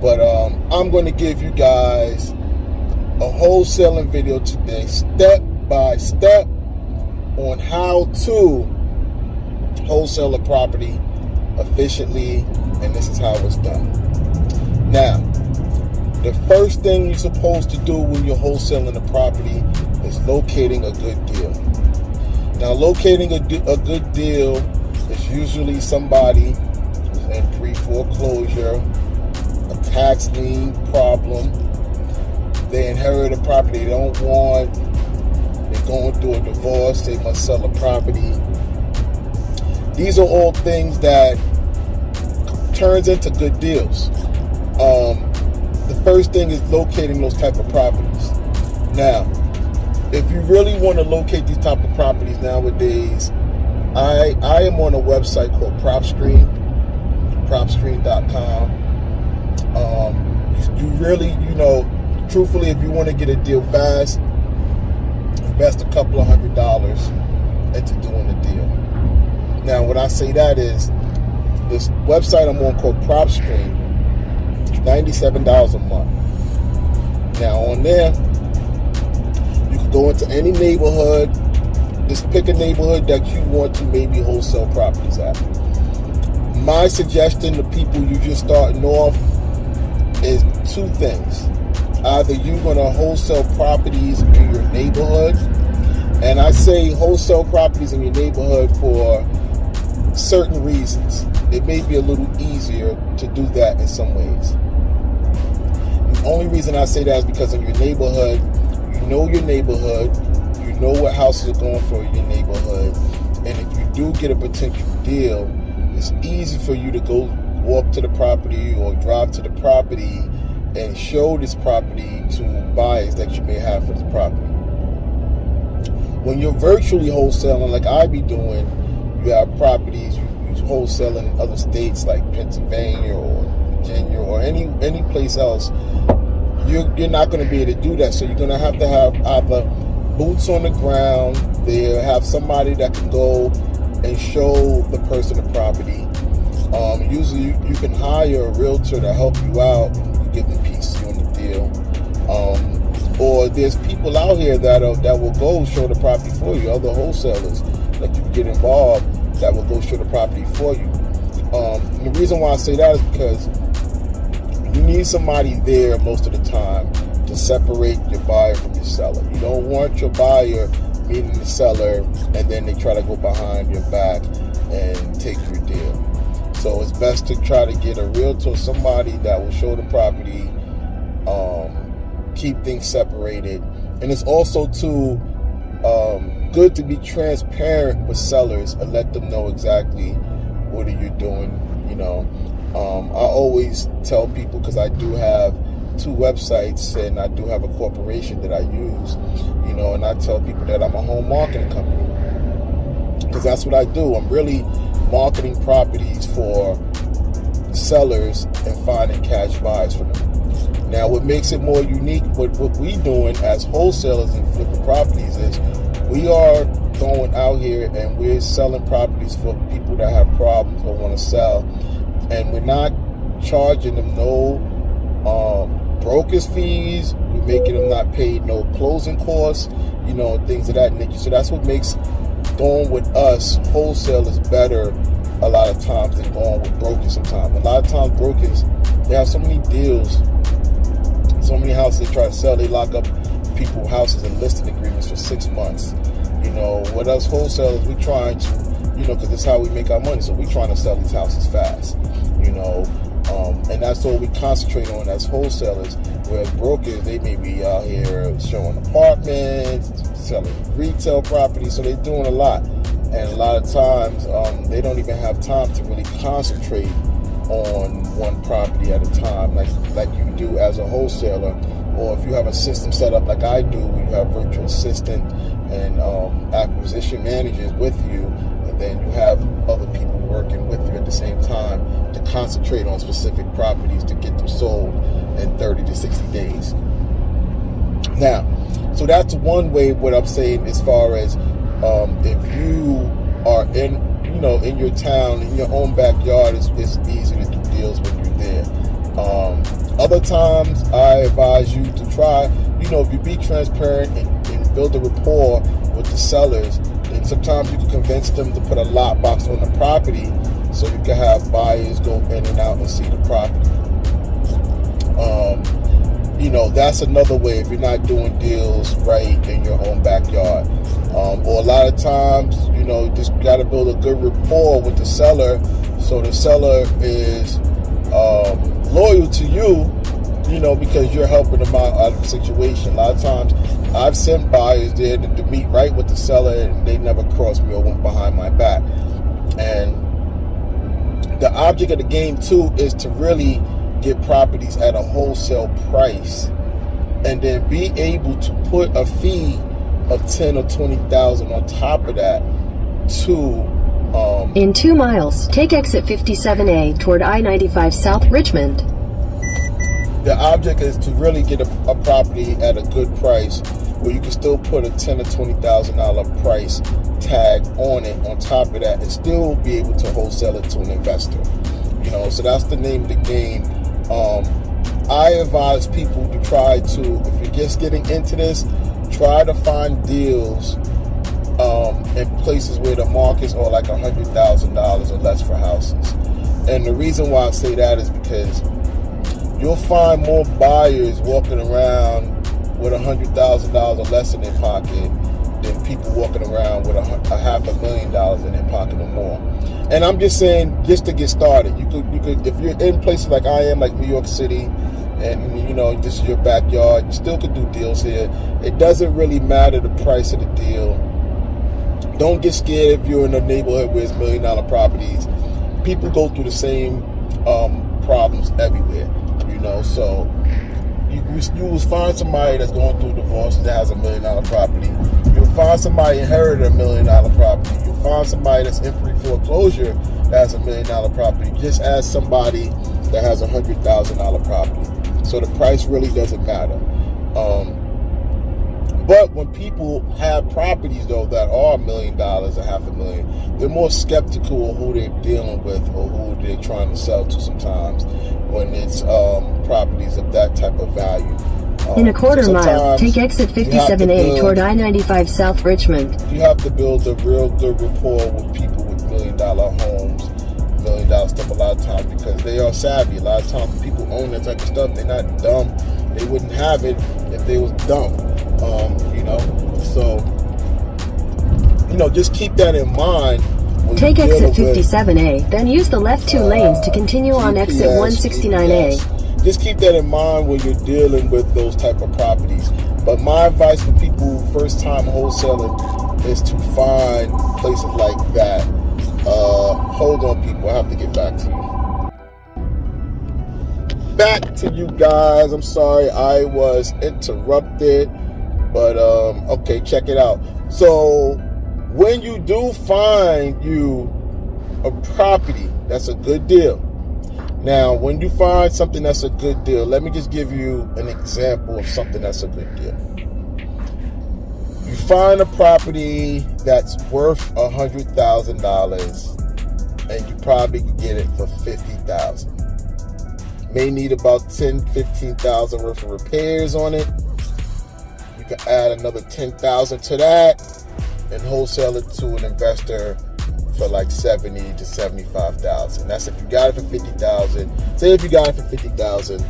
But I'm going to give you guys a wholesaling video today, step by step, on how to wholesale a property efficiently, and this is how it's done. Now, the first thing you're supposed to do when you're wholesaling a property is locating a good deal. Now, locating a good deal is usually somebody who's in pre-foreclosure, a tax lien problem, they inherit a property they don't want, they're going through a divorce, they must sell a property. These are all things that turns into good deals. The first thing is locating those type of properties. Now, if you really want to locate these type of properties nowadays, I am on a website called propstream.com. You really, truthfully, if you want to get a deal fast, invest a couple of $100 into doing a deal. Now, when I say that is, this website I'm on called PropStream, it's $97 a month. Now, on there, you can go into any neighborhood, just pick a neighborhood that you want to maybe wholesale properties at. My suggestion to people you just starting off is two things. Either you're going to wholesale properties in your neighborhood, and I say wholesale properties in your neighborhood for certain reasons. It may be a little easier to do that in some ways. The only reason I say that is because in your neighborhood, you know your neighborhood, you know what houses are going for in your neighborhood, and if you do get a potential deal, it's easy for you to go walk to the property or drive to the property and show this property to buyers that you may have for this property. When you're virtually wholesaling, like I be doing, you have properties you wholesaling in other states like Pennsylvania or Virginia or any place else. You're not going to be able to do that. So you're going to have either boots on the ground there, have somebody that can go and show the person the property. Usually you can hire a realtor to help you out and give them pieces on the deal. Or there's people out here that will go show the property for you, other wholesalers that you can get involved that will go show the property for you. And the reason why I say that is because you need somebody there most of the time to separate your buyer from your seller. You don't want your buyer meeting the seller and then they try to go behind your back and take your deal. So it's best to try to get a realtor, somebody that will show the property, keep things separated. And it's also too good to be transparent with sellers and let them know exactly what are you doing. I always tell people, because I do have 2 websites and I do have a corporation that I use, and I tell people that I'm a home marketing company, because that's what I do. I'm really marketing properties for sellers and finding cash buys for them. Now, what makes it more unique, what we doing as wholesalers and flipping properties is we are going out here and we're selling properties for people that have problems or want to sell, and we're not charging them no broker's fees. We're making them not pay no closing costs, things of that nature. So that's what makes going with us wholesalers better a lot of times than going with brokers sometimes. A lot of times brokers, they have so many deals, so many houses they try to sell, they lock up people's houses and listing agreements for 6 months. With us wholesalers, we trying to, because it's how we make our money, so we trying to sell these houses fast, and that's what we concentrate on as wholesalers. Whereas brokers, they may be out here showing apartments, selling retail property, so they're doing a lot. And a lot of times, they don't even have time to really concentrate on one property at a time, like you do as a wholesaler. Or if you have a system set up like I do, where you have virtual assistant and acquisition managers with you, and then you have other people working with you at the same time to concentrate on specific properties to get them sold in 30 to 60 days. Now, so that's one way what I'm saying as far as if you are in your town, in your own backyard, it's easy to do deals when you're there. Other times, I advise you to try, if you be transparent and build a rapport with the sellers, then sometimes you can convince them to put a lockbox on the property so you can have buyers go in and out and see the property. That's another way if you're not doing deals right in your own backyard. Or a lot of times, you just got to build a good rapport with the seller so the seller is loyal to you, because you're helping them out of the situation. A lot of times I've sent buyers there to meet right with the seller and they never crossed me or went behind my back. And the object of the game too is to really get properties at a wholesale price and then be able to put a fee of $10,000 or $20,000 on top of that to in 2 miles, take exit 57A toward I-95 South Richmond. The object is to really get a property at a good price where you can still put a $10,000 or $20,000 price tag on it on top of that and still be able to wholesale it to an investor. So that's the name of the game. I advise people to try to, if you're just getting into this, try to find deals in places where the markets are like $100,000 or less for houses. And the reason why I say that is because you'll find more buyers walking around with $100,000 or less in their pocket than people walking around with a $500,000 in their pocket or more. And I'm just saying, just to get started, you could, if you're in places like I am, like New York City, and this is your backyard, you still could do deals here. It doesn't really matter the price of the deal. Don't get scared if you're in a neighborhood where it's $1 million properties. People go through the same problems everywhere, so you will find somebody that's going through a divorce that has $1 million property. You'll find somebody inherited $1 million property. You'll find somebody that's in pre-foreclosure that has $1 million property. Just as somebody that has $100,000 property. So the price really doesn't matter. But when people have properties though that are $1 million or $500,000, they're more skeptical of who they're dealing with or who they're trying to sell to sometimes when it's properties of that type of value. In a quarter mile, take exit 57A toward I-95 South Richmond. You have to build a real good rapport with people with $1 million homes, $1 million stuff a lot of times because they are savvy. A lot of times people own that type of stuff. They're not dumb. They wouldn't have it if they was dumb. So just keep that in mind. Take exit 57A, then use the left 2 lanes to continue on exit 169A. Just keep that in mind when you're dealing with those type of properties. But my advice for people first time wholesaling is to find places like that. Hold on, people. I have to get back to you. Back to you guys. I'm sorry I was interrupted. But, okay, check it out. So, when you do find you a property that's a good deal. Now, when you find something that's a good deal, let me just give you an example of something that's a good deal. You find a property that's worth $100,000 and you probably can get it for $50,000. May need about $10,000, $15,000 worth of repairs on it. You can add another $10,000 to that and wholesale it to an investor for like $70,000 to $75,000. That's if you got it for $50,000. Say if you got it for $50,000,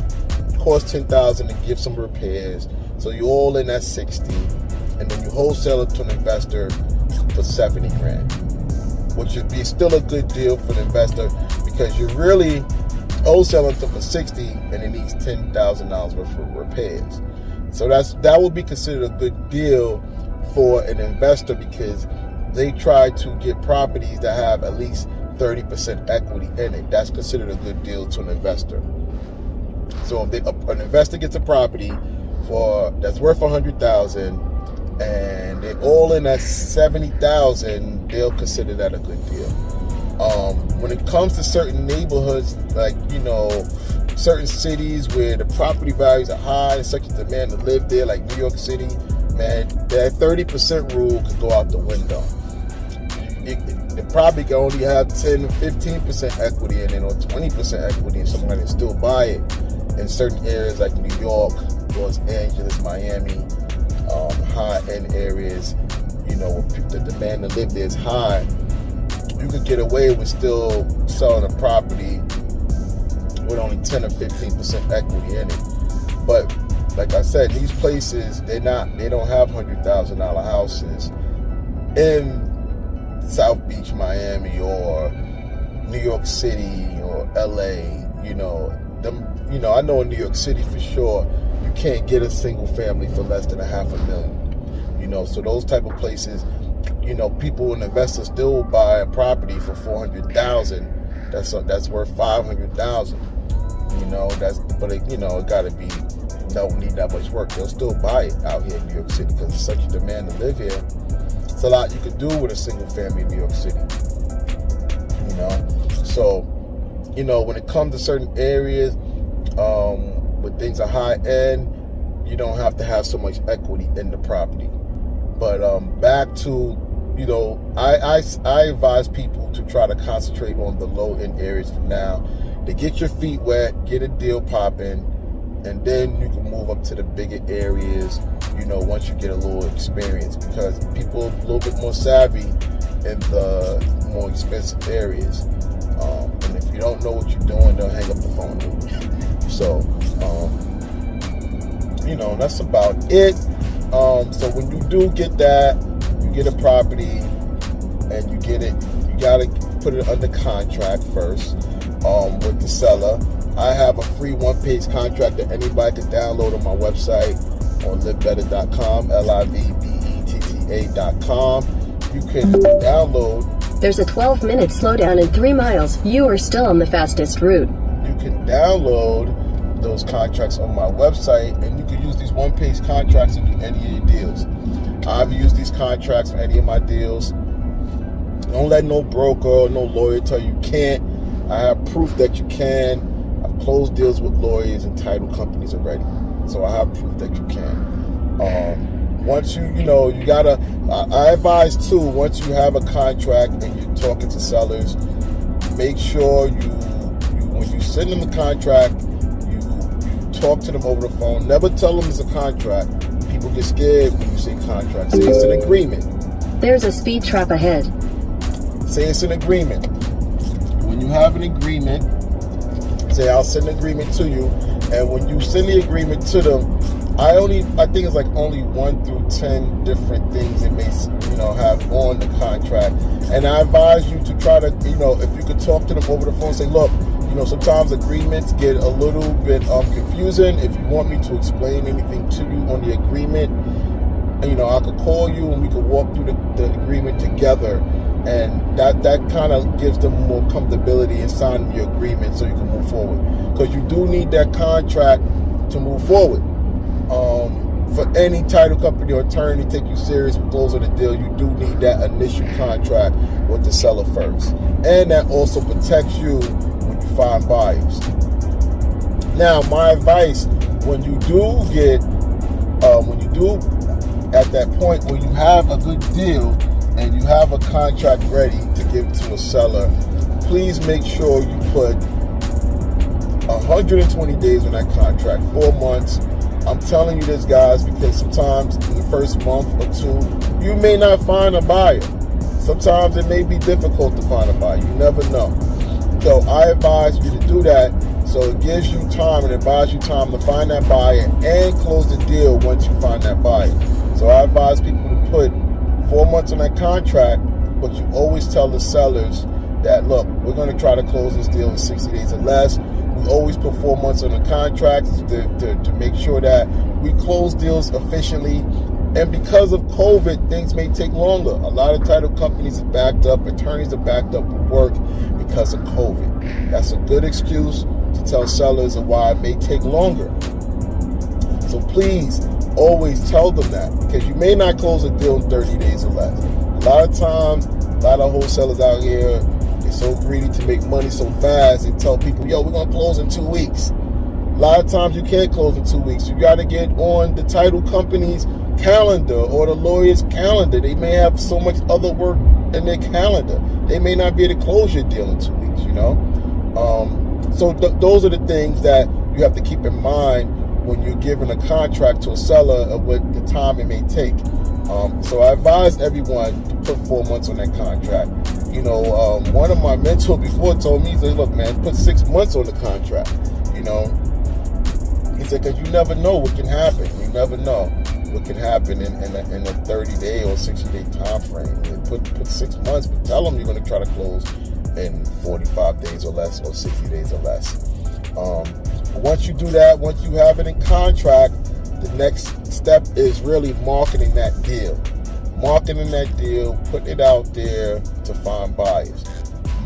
it costs $10,000 to give some repairs, so you're all in at $60,000, and then you wholesale it to an investor for $70,000, which would be still a good deal for the investor because you're really wholesaling it for $60,000 and it needs $10,000 worth of repairs. So that would be considered a good deal for an investor because they try to get properties that have at least 30% equity in it. That's considered a good deal to an investor. So if an investor gets a property that's worth $100,000 and they're all in at $70,000, they'll consider that a good deal. When it comes to certain neighborhoods, like certain cities where the property values are high and such a demand to live there, like New York City, man, that 30% rule could go out the window. They probably can only have 10 to 15% equity in it or 20% equity and someone can still buy it. in certain areas like New York, Los Angeles, Miami, high-end areas, where the demand to live there is high, you could get away with still selling a property with only 10 or 15% equity in it. But like I said, these places, they don't have $100,000 houses in South Beach, Miami, or New York City, or LA. I know in New York City for sure, you can't get a single family for less than $500,000. So those type of places, people and investors still buy a property for $400,000. That's worth $500,000. It gotta be, don't need that much work. They'll still buy it out here in New York City because it's such a demand to live here. It's a lot you could do with a single family in New York City. So, when it comes to certain areas, where things are high end, you don't have to have so much equity in the property. But back to, I advise people to try to concentrate on the low end areas for now, to get your feet wet, get a deal popping, and then you can move up to the bigger areas, once you get a little experience, because people are a little bit more savvy in the more expensive areas. And if you don't know what you're doing, they'll hang up the phone to you. So, that's about it. So when you do get that, you get a property and you get it, you gotta put it under contract first with the seller. I have a free one-page contract that anybody can download on my website on livbettanyc.com, livetta.com. You can download. There's a 12-minute slowdown in 3 miles. You are still on the fastest route. You can download those contracts on my website, and you can use these one-page contracts to do any of your deals. I've used these contracts for any of my deals. Don't let no broker or no lawyer tell you can't. I have proof that you can. I've closed deals with lawyers and title companies already, so I have proof that you can. Once you gotta, I advise too, once you have a contract and you're talking to sellers, make sure when you send them the contract, you talk to them over the phone. Never tell them it's a contract. People get scared when you say contract. Say it's an agreement. There's a speed trap ahead. Say it's an agreement. When you have an agreement, say I'll send an agreement to you, and when you send the agreement to them, I think it's like only 1 through 10 different things it may have on the contract, and I advise you to try to if you could talk to them over the phone, say, look, sometimes agreements get a little bit confusing. If you want me to explain anything to you on the agreement, I could call you and we could walk through the agreement together, and that kind of gives them more comfortability in signing your agreement so you can move forward, because you do need that contract to move forward. For any title company or attorney to take you serious with closing the deal, you do need that initial contract with the seller first, and that also protects you when you find buyers. Now, my advice, when you do at that point where you have a good deal and you have a contract ready to give to a seller, please make sure you put 120 days on that contract, 4 months. I'm telling you this, guys, because sometimes in the first month or 2, you may not find a buyer. Sometimes it may be difficult to find a buyer. You never know. So I advise you to do that, so it gives you time and advise you time to find that buyer and close the deal once you find that buyer. So I advise people to put 4 months on that contract, but you always tell the sellers that, look, we're going to try to close this deal in 60 days or less. We always put 4 months on the contract to make sure that we close deals efficiently. And because of COVID, things may take longer. A lot of title companies are backed up, attorneys are backed up with work because of COVID. That's a good excuse to tell sellers of why it may take longer. So please always tell them that, because you may not close a deal in 30 days or less. A lot of times, a lot of wholesalers out here, they're so greedy to make money so fast, they tell people, yo, we're going to close in 2 weeks. A lot of times you can't close in 2 weeks. You got to get on the title company's calendar or the lawyer's calendar. They may have so much other work in their calendar. They may not be able to close your deal in 2 weeks, So those are the things that you have to keep in mind when you're giving a contract to a seller of what the time it may take. So I advise everyone to put 4 months on that contract. You know, one of my mentors before told me, he said, look, man, put 6 months on the contract. You know, he said, because you never know what can happen. You never know what can happen in a 30-day or 60-day time frame. Put 6 months, but tell them you're going to try to close in 45 days or less, or 60 days or less. Once you do that, once you have it in contract, the next step is really marketing that deal. Marketing that deal, putting it out there to find buyers.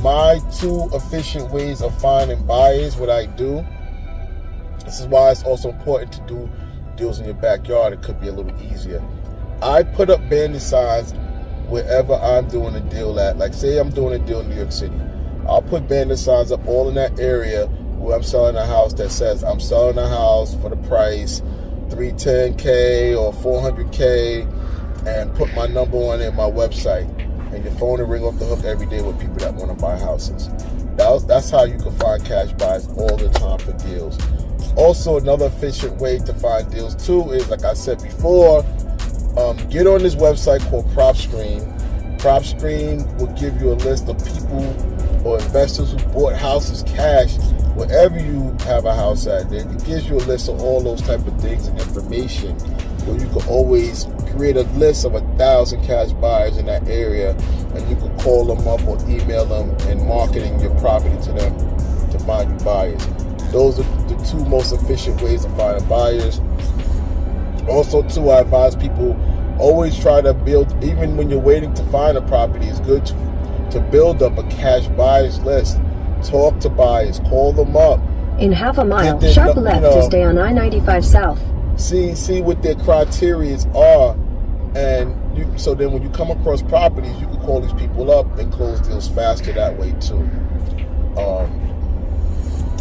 My 2 efficient ways of finding buyers, what I do, this is why it's also important to do deals in your backyard. It could be a little easier. I put up bandit signs wherever I'm doing a deal at. Like say I'm doing a deal in New York City. I'll put bandit signs up all in that area where I'm selling a house that says I'm selling a house for the price $310K or $400K, and put my number on it, my website, and your phone will ring off the hook every day with people that want to buy houses. That's how you can find cash buys all the time for deals. Also, another efficient way to find deals too is, like I said before, get on this website called PropScreen. PropScreen will give you a list of people or investors who bought houses cash wherever you have a house at. It gives you a list of all those type of things and information, where you can always create a list of 1,000 cash buyers in that area, and you can call them up or email them and marketing your property to them to find you buyers. Those are the 2 most efficient ways of finding buyers. Also, too, I advise people always try to build, even when you're waiting to find a property, it's good to build up a cash buyers list. Talk to buyers, call them up. In half a mile, sharp left to stay on I-95 South. See what their criteria are, and so then when you come across properties, you can call these people up and close deals faster that way too.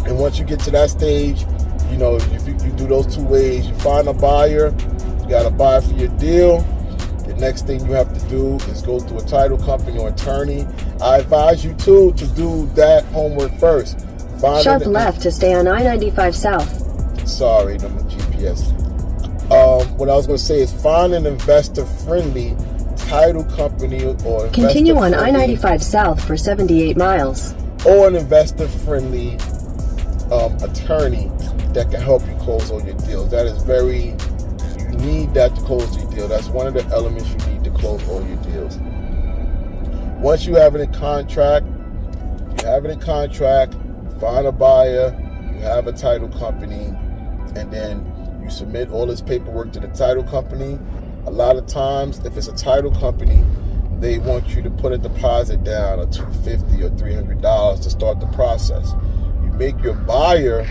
And once you get to that stage, you know, if you do those 2 ways, you find a buyer, you got a buyer for your deal. The next thing you have to do is go to a title company or attorney. I advise you too to do that homework first. Sharp left to stay on I-95 South. Sorry, the GPS. What I was going to say is find an investor-friendly title company or continue on I-95 South for 78 miles. Or an investor-friendly attorney that can help you close all your deals. That is you need that to close your deal. That's one of the elements you need to close all your deals. Once you have it in contract, find a buyer, you have a title company, and then you submit all this paperwork to the title company. A lot of times, if it's a title company, they want you to put a deposit down of $250 or $300 to start the process. You make your buyer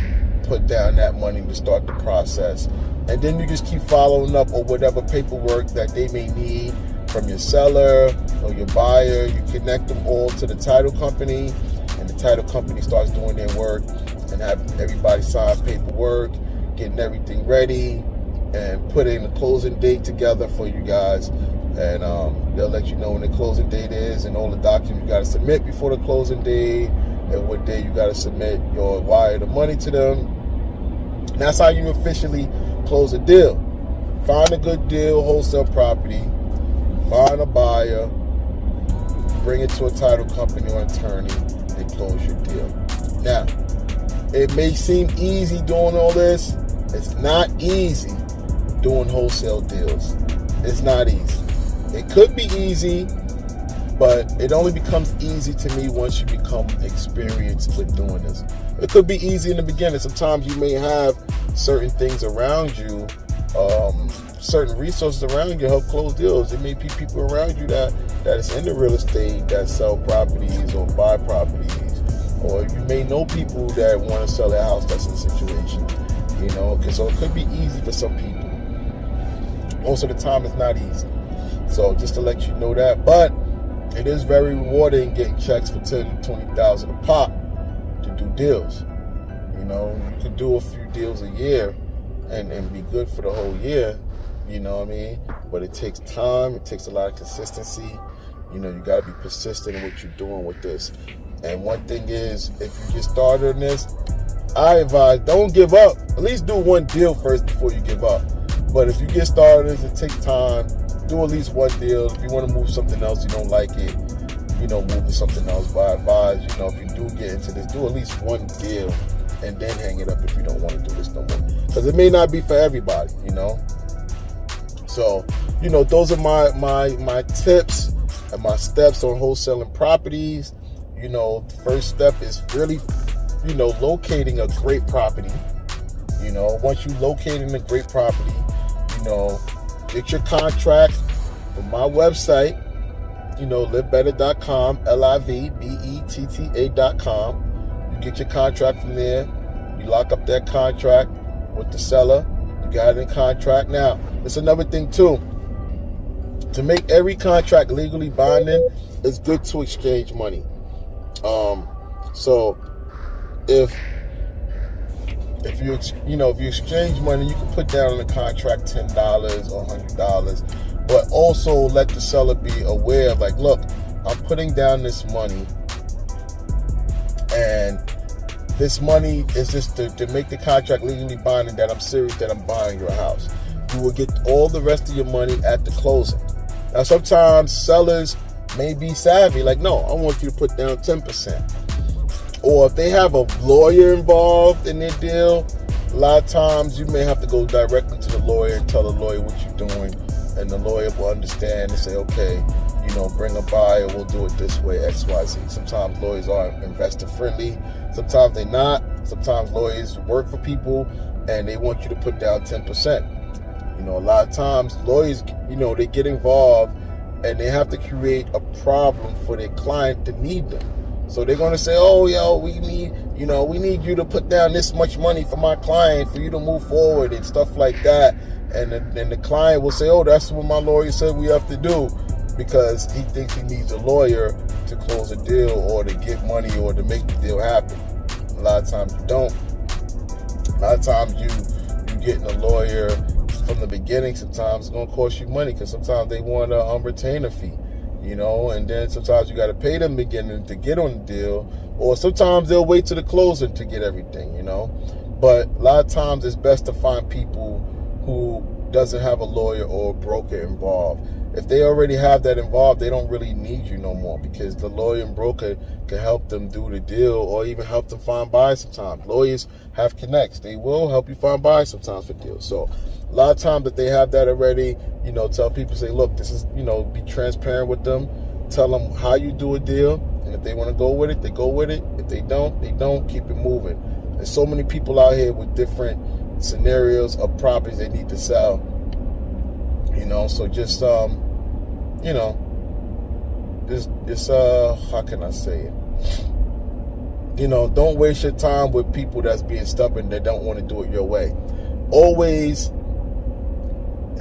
put down that money to start the process, and then you just keep following up on whatever paperwork that they may need from your seller or your buyer. You connect them all to the title company, and the title company starts doing their work and having everybody sign paperwork, getting everything ready, and putting the closing date together for you guys. And they'll let you know when the closing date is and all the documents you got to submit before the closing date, and what day you got to submit your wire the money to them. And that's how you officially close a deal. Find a good deal, wholesale property, find a buyer, bring it to a title company or attorney, and close your deal. Now, it may seem easy doing all this. It's not easy doing wholesale deals. It's not easy. It could be easy, but it only becomes easy to me once you become experienced with doing this. It could be easy in the beginning. Sometimes you may have certain things around you, certain resources around you help close deals. There may be people around you that is in the real estate that sell properties or buy properties, or you may know people that want to sell their house that's in a situation, you know. So it could be easy for some people. Most of the time, it's not easy. So just to let you know that, but it is very rewarding getting checks for $10,000 to $20,000 a pop to do deals. You know, you could do a few deals a year and be good for the whole year. You know what I mean? But it takes time. It takes a lot of consistency. You know, you got to be persistent in what you're doing with this. And one thing is, if you get started on this, I advise, don't give up. At least do one deal first before you give up. But if you get started, it takes time. Do at least one deal. If you want to move something else, you don't like it, move to something else. But I advise, if you do get into this, do at least one deal and then hang it up if you don't want to do this no more. Because it may not be for everybody, So, those are my tips and my steps on wholesaling properties. The first step is really, locating a great property. Once you locating a great property, get your contract from my website, livbetter.com, livbetta.com. You get your contract from there. You lock up that contract with the seller. You got it in contract. Now, there's another thing too. To make every contract legally binding, it's good to exchange money. So if you exchange money, you can put down in the contract $10 or $100, but also let the seller be aware of, like, look, I'm putting down this money, and this money is just to make the contract legally binding that I'm serious that I'm buying your house. You will get all the rest of your money at the closing. Now, sometimes sellers may be savvy, like, no, I want you to put down 10%. Or if they have a lawyer involved in their deal, a lot of times you may have to go directly to the lawyer and tell the lawyer what you're doing, and the lawyer will understand and say, okay, bring a buyer, we'll do it this way, X, Y, Z. Sometimes lawyers are investor friendly, sometimes they're not. Sometimes lawyers work for people and they want you to put down 10%. A lot of times lawyers, they get involved and they have to create a problem for their client to need them. So they're going to say, oh, we need you to put down this much money for my client for you to move forward and stuff like that. And then the client will say, oh, that's what my lawyer said we have to do, because he thinks he needs a lawyer to close a deal or to get money or to make the deal happen. A lot of times you don't. A lot of times you getting a lawyer from the beginning, sometimes it's going to cost you money, because sometimes they want a retainer fee. And then sometimes you got to pay them beginning to get on the deal, or sometimes they'll wait to the closing to get everything, But a lot of times it's best to find people who doesn't have a lawyer or a broker involved. If they already have that involved, they don't really need you no more, because the lawyer and broker can help them do the deal or even help them find buyers sometimes. Lawyers have connects. They will help you find buyers sometimes for deals. So a lot of times that they have that already, tell people, say, look, this is, be transparent with them. Tell them how you do a deal. And if they want to go with it, they go with it. If they don't, they don't. Keep it moving. There's so many people out here with different scenarios of properties they need to sell. So just, how can I say it? Don't waste your time with people that's being stubborn, that don't want to do it your way. Always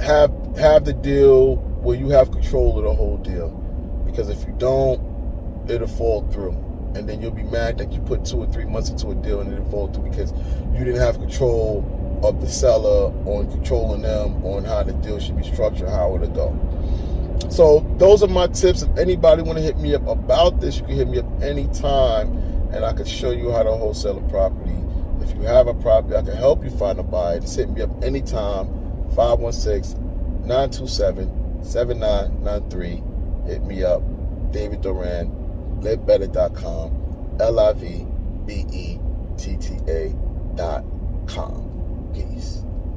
have the deal where you have control of the whole deal, because if you don't, it'll fall through, and then you'll be mad that you put 2 or 3 months into a deal and it'll fall through because you didn't have control of the seller, on controlling them on how the deal should be structured, how it'll go. So those are my tips. If anybody want to hit me up about this, you can hit me up anytime, and I can show you how to wholesale a property. If you have a property, I can help you find a buyer. Just hit me up anytime, 516-927-7993. Hit me up, David Duran, Livbetter.com, livbetta.com. Peace.